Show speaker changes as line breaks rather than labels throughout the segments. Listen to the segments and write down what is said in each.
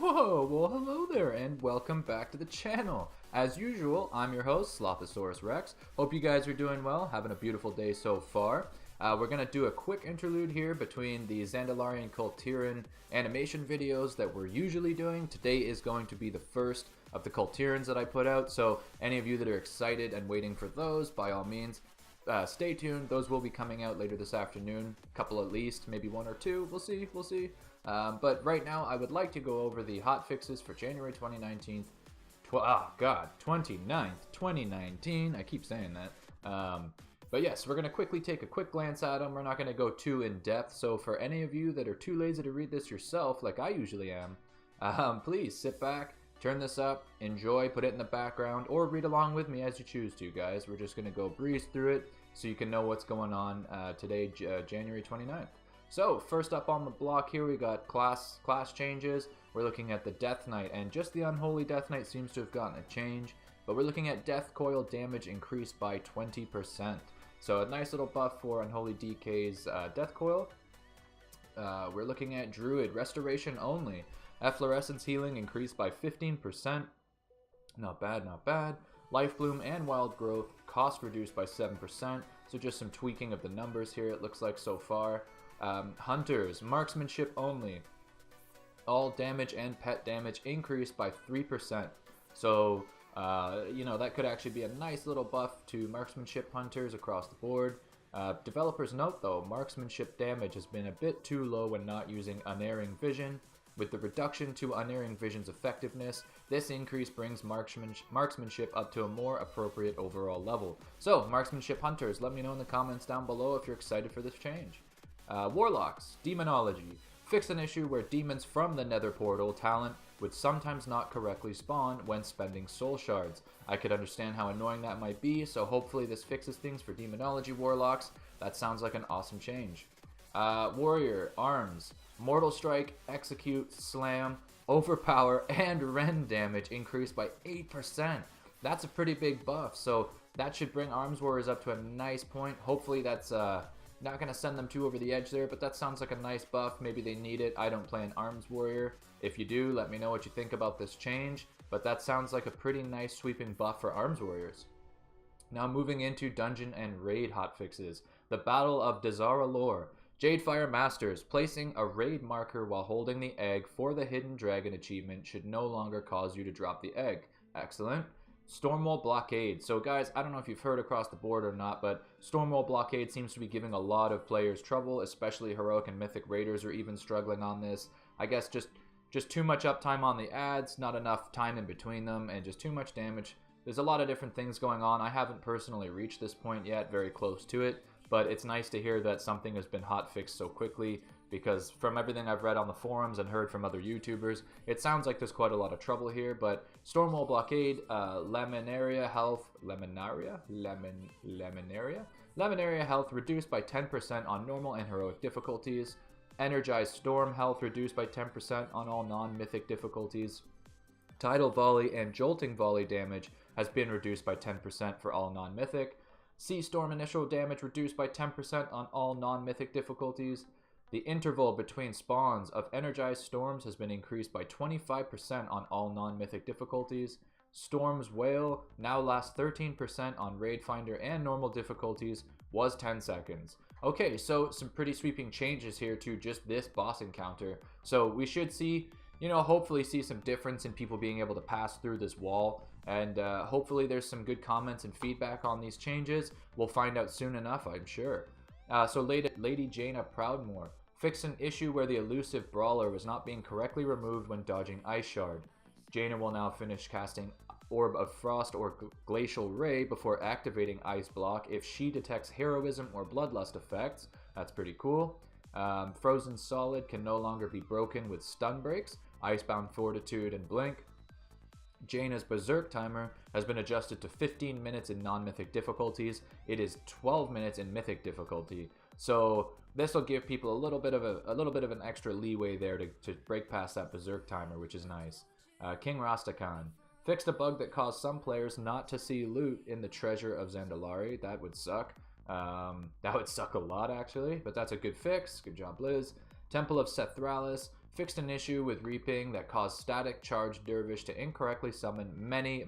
Whoa, well hello there and welcome back to the channel. As usual, I'm your host, Slothosaurus Rex. Hope you guys are doing well, having a beautiful day so far. We're going to do a quick interlude here between the Zandalarian Cult Tyran animation videos that we're usually doing. Today is going to be the first of the Cult Tyrans that I put out, so any of you that are excited and waiting for those, by all means, stay tuned. Those will be coming out later this afternoon, a couple at least, maybe one or two, we'll see. But right now, I would like to go over the hotfixes for January 2019. 29th, 2019. I keep saying that. But yes, we're going to quickly take a quick glance at them. We're not going to go too in depth. So for any of you that are too lazy to read this yourself, like I usually am, please sit back, turn this up, enjoy, put it in the background, or read along with me as you choose to, guys. We're just going to go breeze through it so you can know what's going on today, January 29th. So, first up on the block here, we got class changes. We're looking at the Death Knight, and just the Unholy Death Knight seems to have gotten a change. But we're looking at Death Coil damage increased by 20%. So, a nice little buff for Unholy DK's Death Coil. We're looking at Druid Restoration only. Efflorescence healing increased by 15%. Not bad, not bad. Life Bloom and Wild Growth, cost reduced by 7%. So, just some tweaking of the numbers here, it looks like so far. Hunters, marksmanship only. All damage and pet damage increased by 3%. So, you know, that could actually be a nice little buff to marksmanship hunters across the board. Developers note, though, marksmanship damage has been a bit too low when not using Unerring Vision. With the reduction to Unerring Vision's effectiveness, this increase brings marksmanship up to a more appropriate overall level. So, marksmanship hunters, let me know in the comments down below if you're excited for this change. Warlocks, Demonology. Fix an issue where demons from the Nether Portal talent would sometimes not correctly spawn when spending soul shards. I could understand how annoying that might be, so hopefully this fixes things for Demonology Warlocks. That sounds like an awesome change. Warrior, Arms. Mortal Strike, Execute, Slam, Overpower, and Rend damage increased by 8%. That's a pretty big buff, so that should bring Arms Warriors up to a nice point. Hopefully that's not going to send them too over the edge there, but that sounds like a nice buff. Maybe they need it. I don't play an Arms Warrior. If you do, let me know what you think about this change, but that sounds like a pretty nice sweeping buff for Arms Warriors. Now moving into Dungeon and Raid hotfixes. The Battle of Dazara Lore. Jadefire Masters. Placing a raid marker while holding the egg for the Hidden Dragon achievement should no longer cause you to drop the egg. Excellent. Stormwall Blockade. So guys, I don't know if you've heard across the board or not, but Stormwall Blockade seems to be giving a lot of players trouble, especially Heroic and Mythic Raiders are even struggling on this. I guess just too much uptime on the ads, not enough time in between them, and just too much damage. There's a lot of different things going on. I haven't personally reached this point yet, very close to it, but it's nice to hear that something has been hotfixed so quickly, because from everything I've read on the forums and heard from other YouTubers, it sounds like there's quite a lot of trouble here. But Stormwall Blockade, Leminaria health reduced by 10% on normal and heroic difficulties. Energized Storm health reduced by 10% on all non-mythic difficulties. Tidal Volley and Jolting Volley damage has been reduced by 10% for all non-mythic. Sea Storm initial damage reduced by 10% on all non-mythic difficulties. The interval between spawns of Energized Storms has been increased by 25% on all non-mythic difficulties. Storm's Wail now lasts 13% on Raid Finder and normal difficulties, was 10 seconds. Okay, so some pretty sweeping changes here to just this boss encounter. So we should see, you know, hopefully see some difference in people being able to pass through this wall. And hopefully there's some good comments and feedback on these changes. We'll find out soon enough, I'm sure. So Lady Jaina Proudmoore. Fix an issue where the elusive Brawler was not being correctly removed when dodging Ice Shard. Jaina will now finish casting Orb of Frost or Glacial Ray before activating Ice Block if she detects Heroism or Bloodlust effects. That's pretty cool. Frozen Solid can no longer be broken with stun breaks, Icebound Fortitude, and Blink. Jaina's Berserk timer has been adjusted to 15 minutes in non-mythic difficulties. It is 12 minutes in mythic difficulty. So this will give people a little bit of an extra leeway there to break past that Berserk timer, which is nice. King Rastakhan fixed a bug that caused some players not to see loot in the treasure of Zandalari. That would suck. That would suck a lot actually, but that's a good fix. Good job, Liz. Temple of Sethralis. Fixed an issue with reaping that caused static charge dervish to incorrectly summon many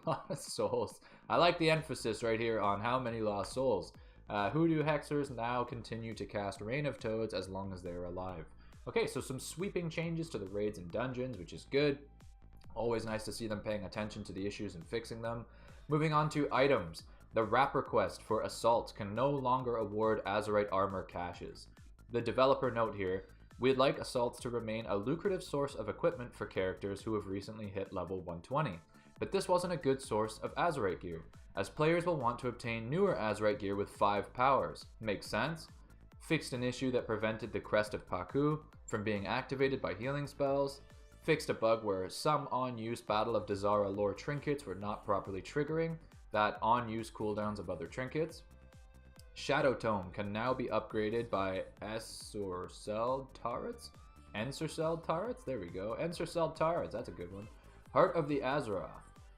lost souls. I like the emphasis right here on how many lost souls. Hoodoo hexers now continue to cast Rain of Toads as long as they are alive. Okay, so some sweeping changes to the raids and dungeons, which is good. Always nice to see them paying attention to the issues and fixing them. Moving on to items. The wrap request for Assault can no longer award Azerite armor caches. The developer note here: we'd like Assaults to remain a lucrative source of equipment for characters who have recently hit level 120, but this wasn't a good source of Azerite gear, as players will want to obtain newer Azerite gear with 5 powers. Makes sense? Fixed an issue that prevented the Crest of Paku from being activated by healing spells. Fixed a bug where some on-use Battle of Dazara lore trinkets were not properly triggering that on-use cooldowns of other trinkets. Shadow Tome can now be upgraded by Ensorcelled Turrets? Ensorcelled Turrets? There we go. Ensorcelled Turrets, that's a good one. Heart of the Azura.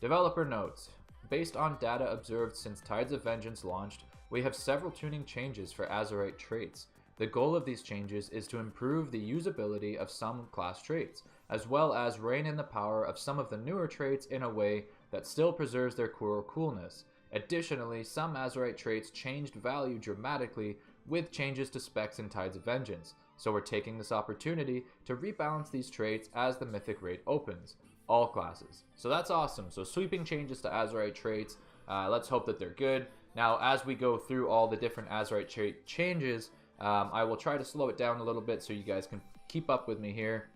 Developer notes: based on data observed since Tides of Vengeance launched, we have several tuning changes for Azerite traits. The goal of these changes is to improve the usability of some class traits, as well as rein in the power of some of the newer traits in a way that still preserves their core coolness. Additionally, some Azerite traits changed value dramatically with changes to specs in Tides of Vengeance, so we're taking this opportunity to rebalance these traits as the Mythic Raid opens. All classes. So that's awesome. So sweeping changes to Azerite traits. Let's hope that they're good. Now, as we go through all the different Azerite trait changes, I will try to slow it down a little bit so you guys can keep up with me here.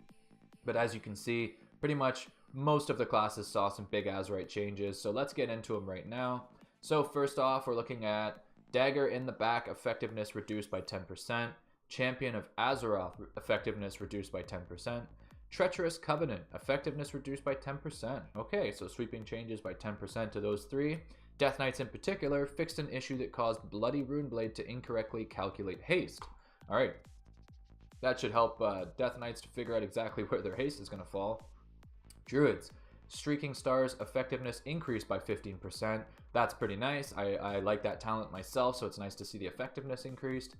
But as you can see, pretty much most of the classes saw some big Azerite changes, so let's get into them right now. So first off, we're looking at Dagger in the Back effectiveness reduced by 10%, Champion of Azeroth effectiveness reduced by 10%, Treacherous Covenant effectiveness reduced by 10%. Okay, so sweeping changes by 10% to those three. Death Knights in particular fixed an issue that caused Bloody Runeblade to incorrectly calculate haste. Alright, that should help Death Knights to figure out exactly where their haste is going to fall. Druids. Streaking Stars effectiveness increased by 15%. That's pretty nice. I like that talent myself, so it's nice to see the effectiveness increased.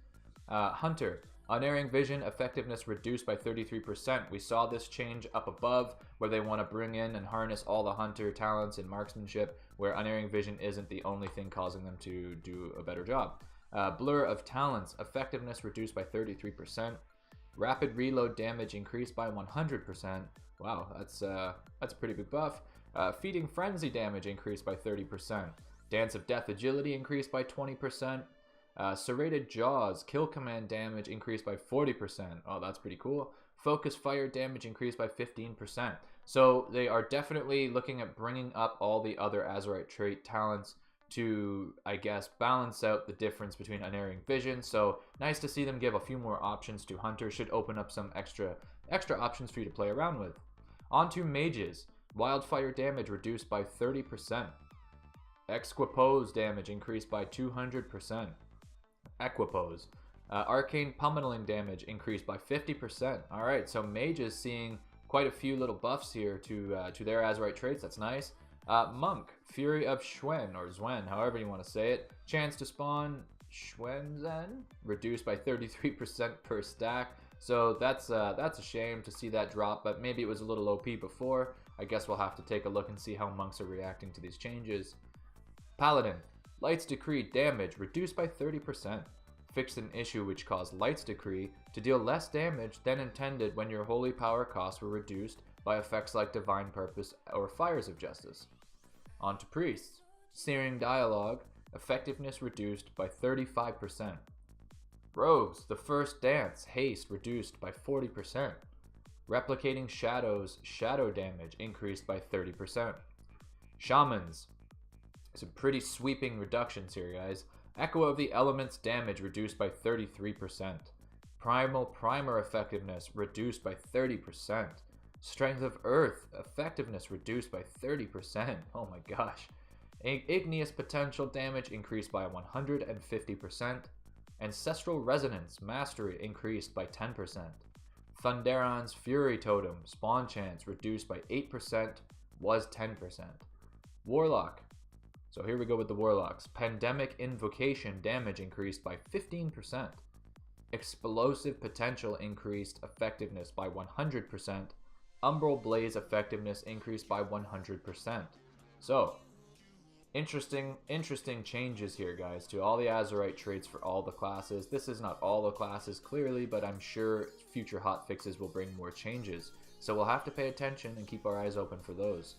Hunter. Unerring Vision effectiveness reduced by 33%. We saw this change up above where they want to bring in and harness all the Hunter talents in marksmanship, where Unerring Vision isn't the only thing causing them to do a better job. Blur of Talents effectiveness reduced by 33%. Rapid reload damage increased by 100%. Wow, that's a pretty big buff. Feeding Frenzy damage increased by 30%. Dance of Death agility increased by 20%. Serrated Jaws kill command damage increased by 40%. Oh, that's pretty cool. Focus fire damage increased by 15%. So they are definitely looking at bringing up all the other Azerite trait talents to, I guess, balance out the difference between Unerring Vision. So nice to see them give a few more options to Hunters. Should open up some extra options for you to play around with. On to Mages. Wildfire damage reduced by 30%. Equipose damage increased by 200%. Equipose. Arcane pummeling damage increased by 50%. Alright, so Mages seeing quite a few little buffs here to their Azerite traits. That's nice. Monk. Fury of Xuen, or Zwen, however you want to say it. Chance to spawn Xuenzen reduced by 33% per stack. So that's a shame to see that drop, but maybe it was a little OP before. I guess we'll have to take a look and see how monks are reacting to these changes. Paladin. Light's Decree damage reduced by 30%. Fixed an issue which caused Light's Decree to deal less damage than intended when your holy power costs were reduced by effects like Divine Purpose or Fires of Justice. On to Priests. Searing Dialogue effectiveness reduced by 35%. Rogues. The First Dance haste reduced by 40%. Replicating Shadows shadow damage increased by 30%. Shamans. Some pretty sweeping reductions here, guys. Echo of the Elements damage reduced by 33%. Primal Primer effectiveness reduced by 30%. Strength of Earth effectiveness reduced by 30%. Oh my gosh. Igneous Potential damage increased by 150%. Ancestral Resonance Mastery increased by 10%. Thunderon's Fury Totem spawn chance reduced by 8%, was 10%. Warlock. So here we go with the Warlocks. Pandemic Invocation damage increased by 15%. Explosive Potential increased effectiveness by 100%. Umbral Blaze effectiveness increased by 100%. So, interesting changes here, guys, to all the Azerite traits for all the classes. This is not all the classes, clearly, but I'm sure future hotfixes will bring more changes. So we'll have to pay attention and keep our eyes open for those.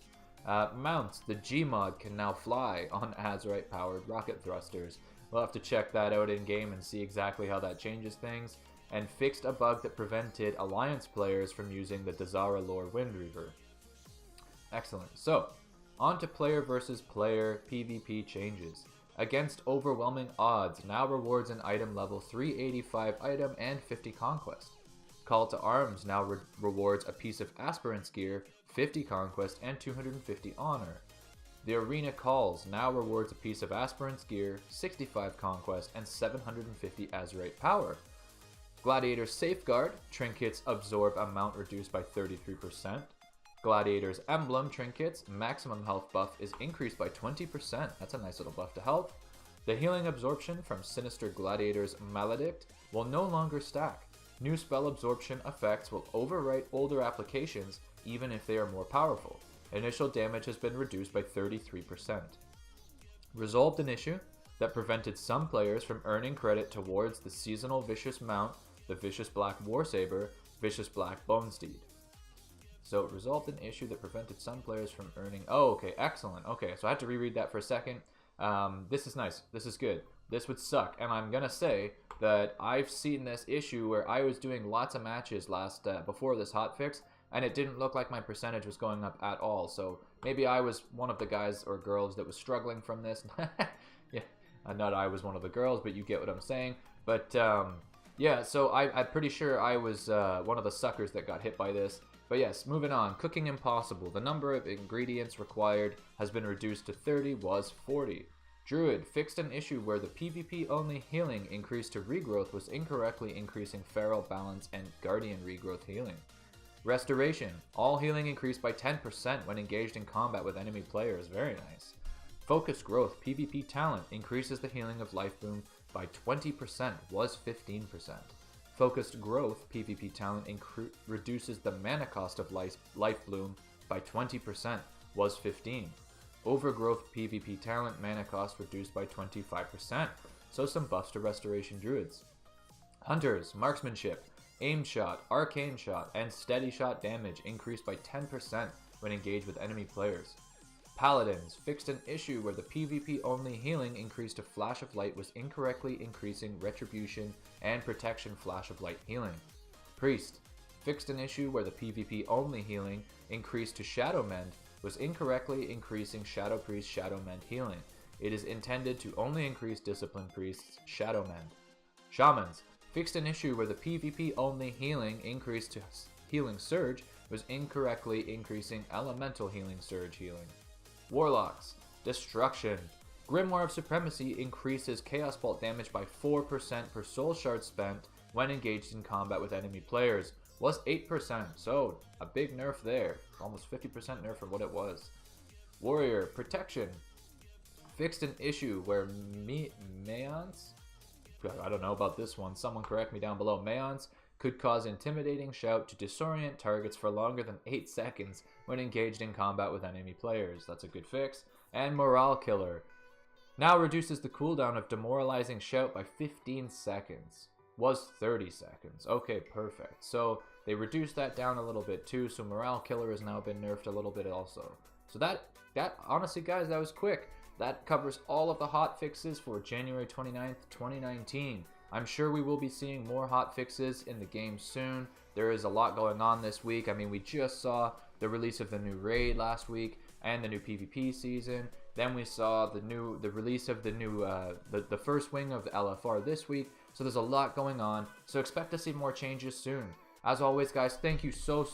Mounts. The Gmod can now fly on Azerite-powered rocket thrusters. We'll have to check that out in-game and see exactly how that changes things. And fixed a bug that prevented Alliance players from using the Dazara lore Windreaver. Excellent. So, on to player versus player PvP changes. Against overwhelming odds now rewards an item level 385 item and 50 conquest. Call to Arms now rewards a piece of Aspirant's gear, 50 conquest, and 250 honor. The Arena Calls now rewards a piece of Aspirant's gear, 65 conquest, and 750 Azerite power. Gladiator's Safeguard trinkets absorb amount reduced by 33%. Gladiator's Emblem trinkets maximum health buff is increased by 20%. That's a nice little buff to health. The healing absorption from Sinister Gladiator's Maledict will no longer stack. New spell absorption effects will overwrite older applications even if they are more powerful. Initial damage has been reduced by 33%. Resolved an issue that prevented some players from earning credit towards the seasonal Vicious Mount, the Vicious Black Warsaber, Vicious Black Bonesteed. So it resolved an issue that prevented some players from earning... Oh, okay, excellent. Okay, so I had to reread that for a second. This is nice. This is good. This would suck. And I'm going to say that I've seen this issue where I was doing lots of matches before this hotfix, and it didn't look like my percentage was going up at all. So maybe I was one of the guys or girls that was struggling from this. Yeah, not I was one of the girls, but you get what I'm saying. But yeah, so I'm pretty sure I was one of the suckers that got hit by this. But yes, moving on. Cooking Impossible. The number of ingredients required has been reduced to 30, was 40. Druid fixed an issue where the PvP only healing increase to regrowth was incorrectly increasing feral balance and guardian regrowth healing. Restoration. All healing increased by 10% when engaged in combat with enemy players. Very nice. Focused Growth. PvP talent increases the healing of Life Bloom by 20%, was 15%. Focused Growth PvP talent reduces the mana cost of Life Bloom by 20%, was 15. Overgrowth PvP talent mana cost reduced by 25%, so some buffs to Restoration Druids. Hunters, Marksmanship, Aim Shot, Arcane Shot, and Steady Shot damage increased by 10% when engaged with enemy players. Paladins fixed an issue where the PvP only healing increased to Flash of Light was incorrectly increasing Retribution and Protection Flash of Light healing. Priest fixed an issue where the PvP only healing increased to Shadow Mend was incorrectly increasing Shadow Priest Shadow Mend healing. It is intended to only increase Discipline Priest's Shadow Mend. Shamans fixed an issue where the PvP only healing increased to Healing Surge was incorrectly increasing Elemental Healing Surge healing. Warlocks, Destruction. Grimoire of Supremacy increases Chaos Bolt damage by 4% per soul shard spent when engaged in combat with enemy players, was 8%, so a big nerf there, almost 50% nerf for what it was. Warrior, Protection. Fixed an issue where Mayans, I don't know about this one, someone correct me down below, Mayans could cause Intimidating Shout to disorient targets for longer than 8 seconds when engaged in combat with enemy players. That's a good fix. And Morale Killer now reduces the cooldown of Demoralizing Shout by 15 seconds. Was 30 seconds. Okay, perfect. So they reduced that down a little bit too, so Morale Killer has now been nerfed a little bit also. So that honestly, guys, that was quick. That covers all of the hotfixes for January 29th, 2019. I'm sure we will be seeing more hotfixes in the game soon. There is a lot going on this week. I mean, we just saw the release of the new raid last week and the new PvP season. Then we saw the release of the new the first wing of the LFR this week. So there's a lot going on. So expect to see more changes soon. As always, guys, thank you so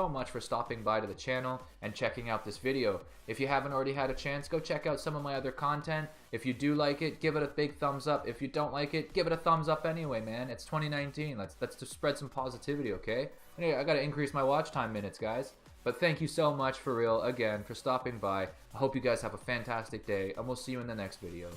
much for stopping by to the channel and checking out this video. If you haven't already had a chance, go check out some of my other content. If you do like it, give it a big thumbs up. If you don't like it, give it a thumbs up anyway, man. It's 2019. Let's just spread some positivity, okay? Anyway, I gotta increase my watch time minutes, guys. But thank you so much for real, again, for stopping by. I hope you guys have a fantastic day, and we'll see you in the next video.